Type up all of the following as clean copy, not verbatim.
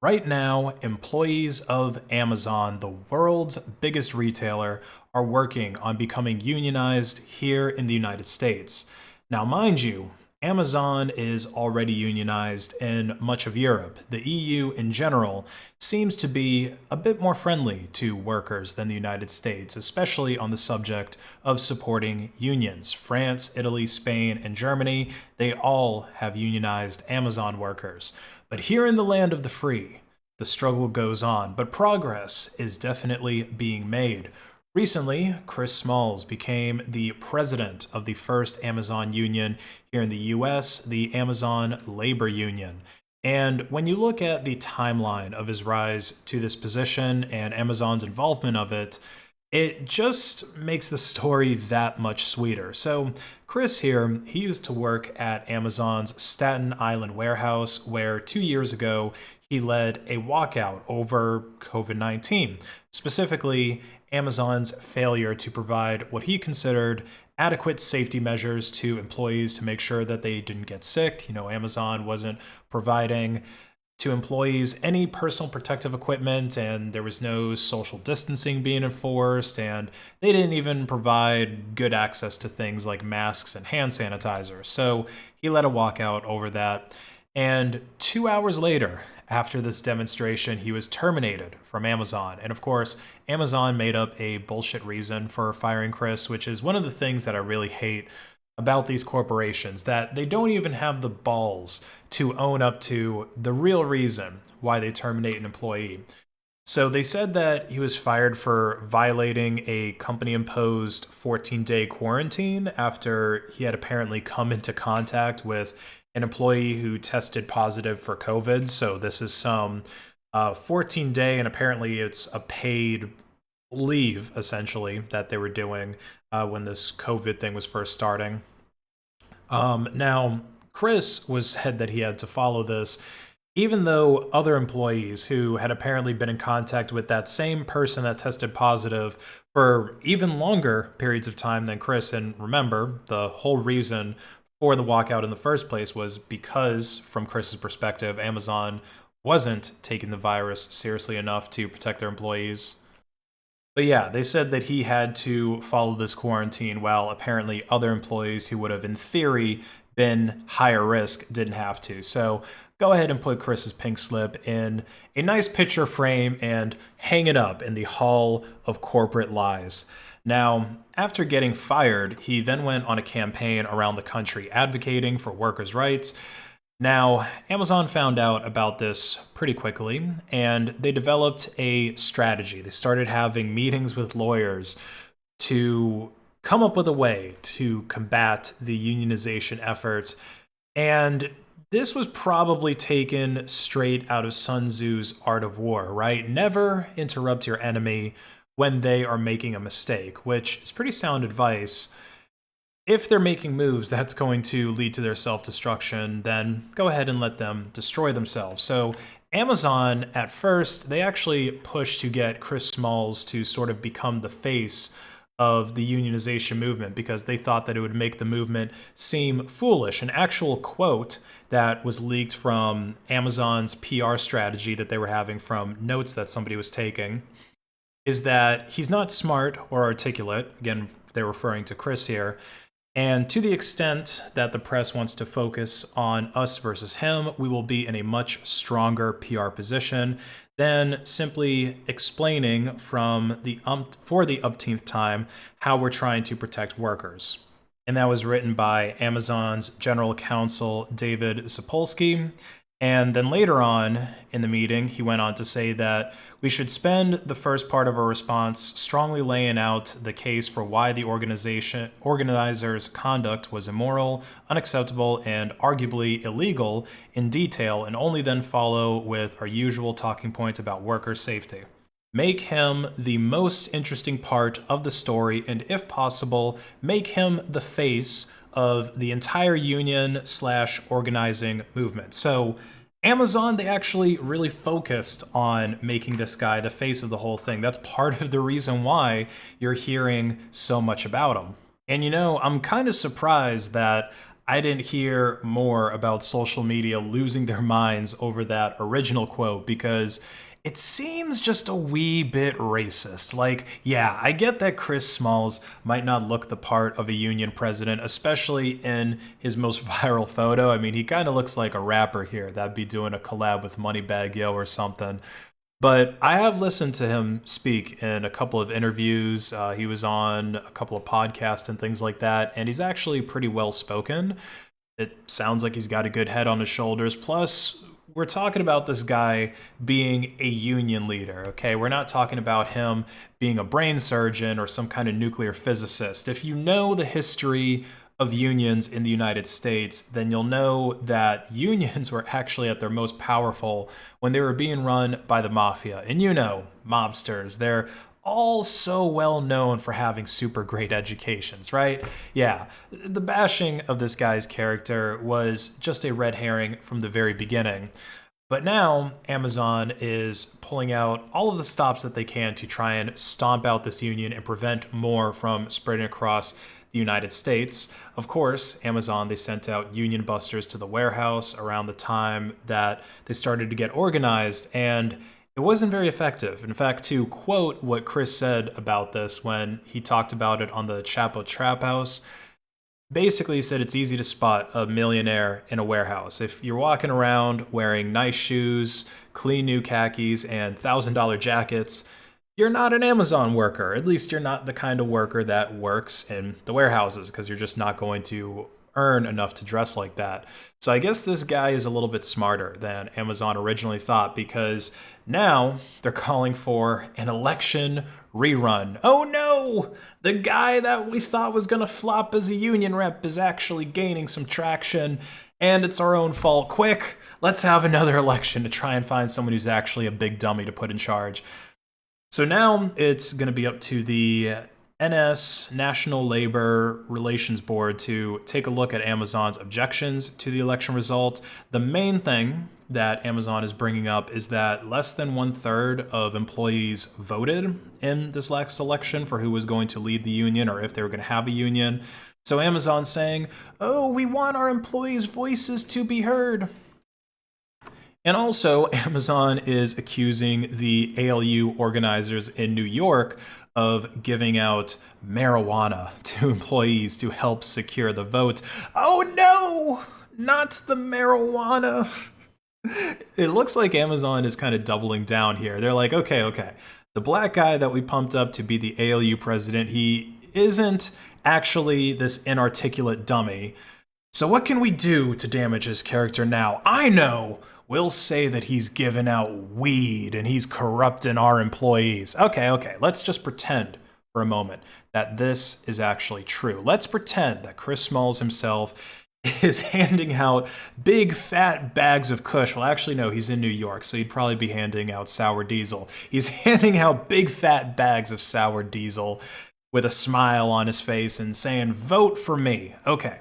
Right now, employees of Amazon, the world's biggest retailer, are working on becoming unionized here in the United States. Now, mind you, Amazon is already unionized in much of Europe. The EU in general seems to be a bit more friendly to workers than the United States, especially on the subject of supporting unions. France, Italy, Spain, and Germany, they all have unionized Amazon workers. But here in the land of the free, the struggle goes on, but progress is definitely being made. Recently, Chris Smalls became the president of the first Amazon union here in the US, the Amazon Labor Union. And when you look at the timeline of his rise to this position and Amazon's involvement of it, it just makes the story that much sweeter. So Chris here, he used to work at Amazon's Staten Island warehouse, where 2 years ago he led a walkout over COVID-19, specifically Amazon's failure to provide what he considered adequate safety measures to employees to make sure that they didn't get sick. Amazon wasn't providing to employees any personal protective equipment, and there was no social distancing being enforced, and they didn't even provide good access to things like masks and hand sanitizer. So he led a walkout over that. And 2 hours later, after this demonstration, he was terminated from Amazon. And of course, Amazon made up a bullshit reason for firing Chris, which is one of the things that I really hate about these corporations, that they don't even have the balls to own up to the real reason why they terminate an employee. So they said that he was fired for violating a company-imposed 14-day quarantine after he had apparently come into contact with an employee who tested positive for COVID. So this is some 14-day, and apparently it's a paid leave, essentially, that they were doing when this COVID thing was first starting. Now, Chris was said that he had to follow this, even though other employees who had apparently been in contact with that same person that tested positive for even longer periods of time than Chris. And remember, the whole reason for the walkout in the first place was because, from Chris's perspective, Amazon wasn't taking the virus seriously enough to protect their employees. But yeah, they said that he had to follow this quarantine while apparently other employees who would have, in theory, been higher risk didn't have to. So go ahead and put Chris's pink slip in a nice picture frame and hang it up in the Hall of Corporate Lies. Now, after getting fired, he then went on a campaign around the country advocating for workers' rights. Now, Amazon found out about this pretty quickly, and they developed a strategy. They started having meetings with lawyers to come up with a way to combat the unionization effort. And this was probably taken straight out of Sun Tzu's Art of War, right? Never interrupt your enemy when they are making a mistake, which is pretty sound advice. If they're making moves that's going to lead to their self-destruction, then go ahead and let them destroy themselves. So Amazon, at first, they actually pushed to get Chris Smalls to sort of become the face of the unionization movement because they thought that it would make the movement seem foolish. An actual quote that was leaked from Amazon's PR strategy that they were having from notes that somebody was taking is that he's not smart or articulate. Again, they're referring to Chris here. And to the extent that the press wants to focus on us versus him, we will be in a much stronger PR position than simply explaining for the umpteenth time how we're trying to protect workers. And that was written by Amazon's general counsel, David Sapolsky. And then later on in the meeting, he went on to say that we should spend the first part of our response strongly laying out the case for why the organizers' conduct was immoral, unacceptable, and arguably illegal in detail, and only then follow with our usual talking points about worker safety. Make him the most interesting part of the story, and if possible, make him the face of the entire union/organizing movement. So Amazon, they actually really focused on making this guy the face of the whole thing. That's part of the reason why you're hearing so much about him. And I'm kind of surprised that I didn't hear more about social media losing their minds over that original quote because it seems just a wee bit racist. Like, yeah, I get that Chris Smalls might not look the part of a union president, especially in his most viral photo. I mean, he kind of looks like a rapper here that'd be doing a collab with Moneybagg Yo or something. But I have listened to him speak in a couple of interviews. He was on a couple of podcasts and things like that, and he's actually pretty well spoken. It sounds like he's got a good head on his shoulders. Plus, we're talking about this guy being a union leader, okay? We're not talking about him being a brain surgeon or some kind of nuclear physicist. If you know the history of unions in the United States, then you'll know that unions were actually at their most powerful when they were being run by the mafia. And you know, mobsters, they're all so well known for having super great educations, right? Yeah, the bashing of this guy's character was just a red herring from the very beginning. But now Amazon is pulling out all of the stops that they can to try and stomp out this union and prevent more from spreading across the United States. Of course, Amazon, they sent out union busters to the warehouse around the time that they started to get organized, and it wasn't very effective. In fact, to quote what Chris said about this when he talked about it on the Chapo Trap House, basically he said it's easy to spot a millionaire in a warehouse. If you're walking around wearing nice shoes, clean new khakis, and $1,000 jackets, you're not an Amazon worker. At least you're not the kind of worker that works in the warehouses, because you're just not going to earn enough to dress like that. So I guess this guy is a little bit smarter than Amazon originally thought, because now they're calling for an election rerun. Oh no! The guy that we thought was gonna flop as a union rep is actually gaining some traction, and it's our own fault. Quick, let's have another election to try and find someone who's actually a big dummy to put in charge. So now it's going to be up to the NS, National Labor Relations Board, to take a look at Amazon's objections to the election result. The main thing that Amazon is bringing up is that less than 1/3 of employees voted in this last election for who was going to lead the union or if they were going to have a union. So Amazon's saying, oh, we want our employees' voices to be heard. And also, Amazon is accusing the ALU organizers in New York of giving out marijuana to employees to help secure the vote. Oh no, not the marijuana. It looks like Amazon is kind of doubling down here. They're like, okay, the black guy that we pumped up to be the ALU president, he isn't actually this inarticulate dummy. So what can we do to damage his character now? I know! We'll say that he's giving out weed and he's corrupting our employees. Okay, let's just pretend for a moment that this is actually true. Let's pretend that Chris Smalls himself is handing out big fat bags of kush. Well, actually, no, he's in New York, so he'd probably be handing out sour diesel. He's handing out big fat bags of sour diesel with a smile on his face and saying, vote for me. Okay,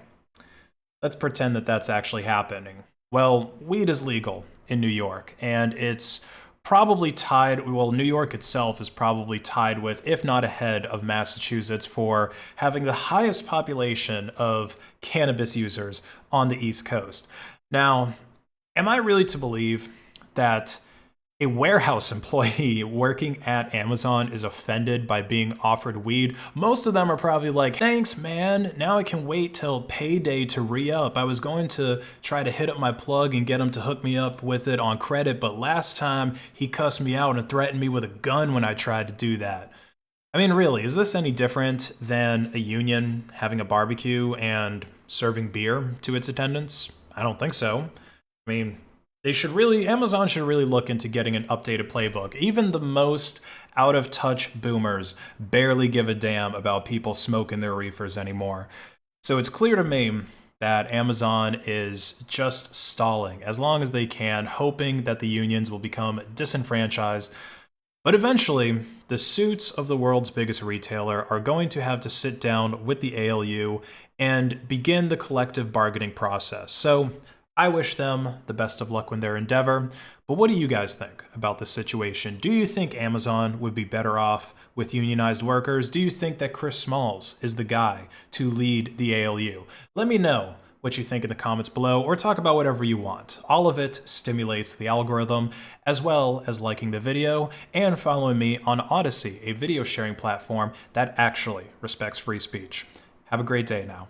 let's pretend that that's actually happening. Well, weed is legal in New York, and it's probably tied, well, New York itself is probably tied with, if not ahead of Massachusetts, for having the highest population of cannabis users on the East Coast. Now, am I really to believe that a warehouse employee working at Amazon is offended by being offered weed? Most of them are probably like, thanks, man. Now I can wait till payday to re-up. I was going to try to hit up my plug and get him to hook me up with it on credit, but last time he cussed me out and threatened me with a gun when I tried to do that. I mean, really, is this any different than a union having a barbecue and serving beer to its attendants? I don't think so. I mean, Amazon should really look into getting an updated playbook. Even the most out-of-touch boomers barely give a damn about people smoking their reefers anymore. So it's clear to me that Amazon is just stalling as long as they can, hoping that the unions will become disenfranchised. But eventually, the suits of the world's biggest retailer are going to have to sit down with the ALU and begin the collective bargaining process. So I wish them the best of luck in their endeavor, but what do you guys think about this situation? Do you think Amazon would be better off with unionized workers? Do you think that Chris Smalls is the guy to lead the ALU? Let me know what you think in the comments below, or talk about whatever you want. All of it stimulates the algorithm, as well as liking the video and following me on Odysee, a video sharing platform that actually respects free speech. Have a great day now.